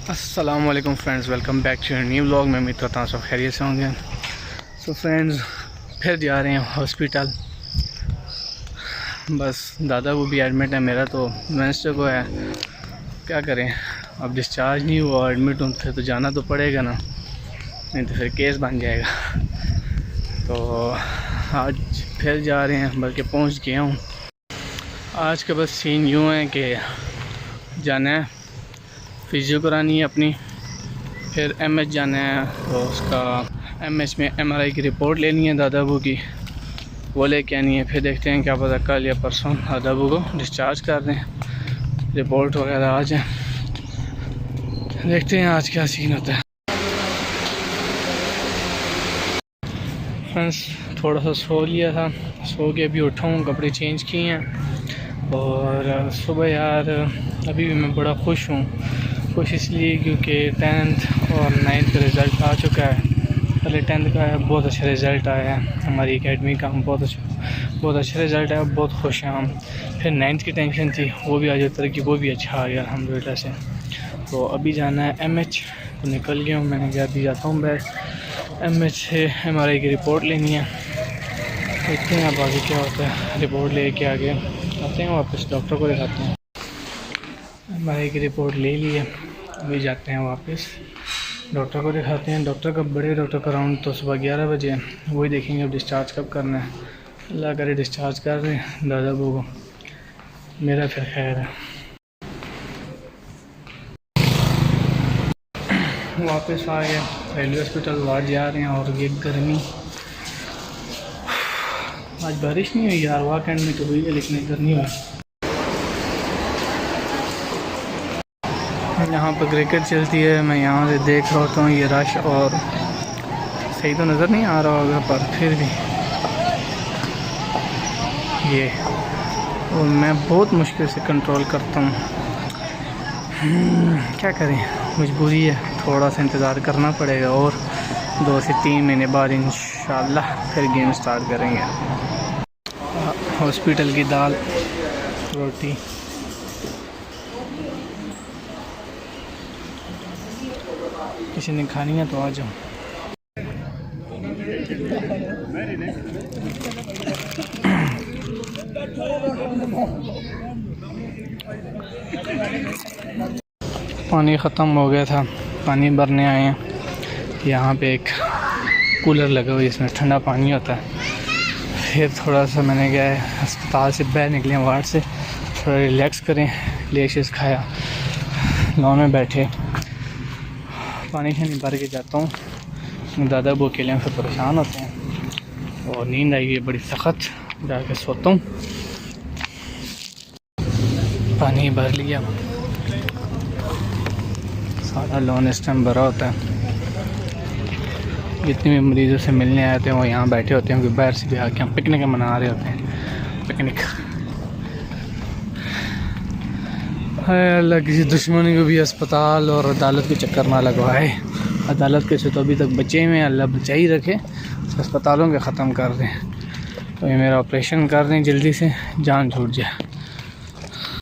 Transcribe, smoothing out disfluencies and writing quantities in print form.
अस्सलाम वालेकुम friends, welcome back to new vlog. मैं उम्मीद करता हूँ सब खैरियत से होंगे। सो फ्रेंड्स, फिर जा रहे हैं हॉस्पिटल। बस दादा वो भी एडमिट है, मेरा तो वेडनेसडे को है। क्या करें, अब डिस्चार्ज नहीं हुआ, एडमिट हूँ तो जाना तो पड़ेगा ना, नहीं तो फिर केस बन जाएगा। तो आज फिर जा रहे हैं, बल्कि पहुँच गया हूँ। आज का बस सीन यूँ है कि जाना है, फिजियो करानी है अपनी, फिर एमएच जाना है। तो उसका एमएच में एमआरआई की रिपोर्ट लेनी है दादा बू की, वो लेके आनी है। फिर देखते हैं, क्या पता कल या परसों दादा बू को डिस्चार्ज कर दें, रिपोर्ट वगैरह आ जाए। देखते हैं आज क्या सीन होता है। फ्रेंड्स, थोड़ा सा सो लिया था, सो के अभी उठा हूँ, कपड़े चेंज किए हैं। और सुबह यार अभी भी मैं बड़ा खुश हूँ। खुश इसलिए क्योंकि 10th और 9th का रिज़ल्ट आ चुका है। पहले 10th का बहुत अच्छा रिज़ल्ट आया है, हमारी एकेडमी का बहुत अच्छा रिज़ल्ट है, बहुत खुश हैं हम। फिर 9th की टेंशन थी, वो भी आज उतर की, वो भी अच्छा आ गया अल्हम्दुलिल्लाह से। तो अभी जाना है एमएच, तो निकल गया हूँ, मैंने कहा अभी जाता हूँ बैठ एमएच से एमआरआई की रिपोर्ट लेनी है। देखते हैं अब आगे क्या होता है। रिपोर्ट ले के आगे आते हैं, वापस डॉक्टर को दिखाते हैं। एमआरआई की रिपोर्ट ले ली है, अभी जाते हैं वापस डॉक्टर को दिखाते हैं। डॉक्टर का बड़े डॉक्टर का राउंड तो सुबह 11 बजे है, वही देखेंगे अब डिस्चार्ज कब करना है। अल्लाह करे डिस्चार्ज कर रहे हैं दादा बू को, मेरा फिर खैर है। वापस आ गए, रेलवे हॉस्पिटल वार्ड जा रहे हैं। और ये गर्मी, आज बारिश नहीं हुई यार, वाकई में तो हुई है लेकिन इधर नहीं हुई। यहाँ पर क्रिकेट चलती है, मैं यहाँ से देख रहा होता हूँ ये रश, और सही तो नज़र नहीं आ रहा होगा पर फिर भी ये, और मैं बहुत मुश्किल से कंट्रोल करता हूँ। क्या करें, मजबूरी है, थोड़ा सा इंतज़ार करना पड़ेगा। और 2 से 3 महीने बाद इंशाल्लाह फिर गेम स्टार्ट करेंगे। हॉस्पिटल की दाल रोटी, किसी ने खानी है तो आ जाओ। पानी ख़त्म हो गया था, पानी भरने आए हैं। यहाँ पे एक कूलर लगा हुआ है जिसमें ठंडा पानी होता है। फिर थोड़ा सा मैंने क्या है, अस्पताल से बाहर निकले, वार्ड से थोड़ा रिलैक्स करें, लेशियस खाया, लॉन में बैठे, पानी शानी भर के जाता हूँ। दादा वो अकेले फिर परेशान होते हैं और नींद आई हुई है बड़ी सख्त, जाके सोता हूँ। पानी भर लिया, सारा लॉन इस टाइम भरा होता है। जितने भी मरीज़ों से मिलने आए थे वो यहाँ बैठे होते हैं, क्योंकि बाहर से भी आके हम पिकनिक मना रहे होते हैं। पिकनिक है, अल्लाह किसी दुश्मनी को भी अस्पताल और अदालत के चक्कर ना लगवाए। अदालत के से तो अभी तक बचे हुए हैं, अल्लाह बचा ही रखे, अस्पतालों के ख़त्म कर दें। तो ये मेरा ऑपरेशन कर दें जल्दी से, जान छूट जाए।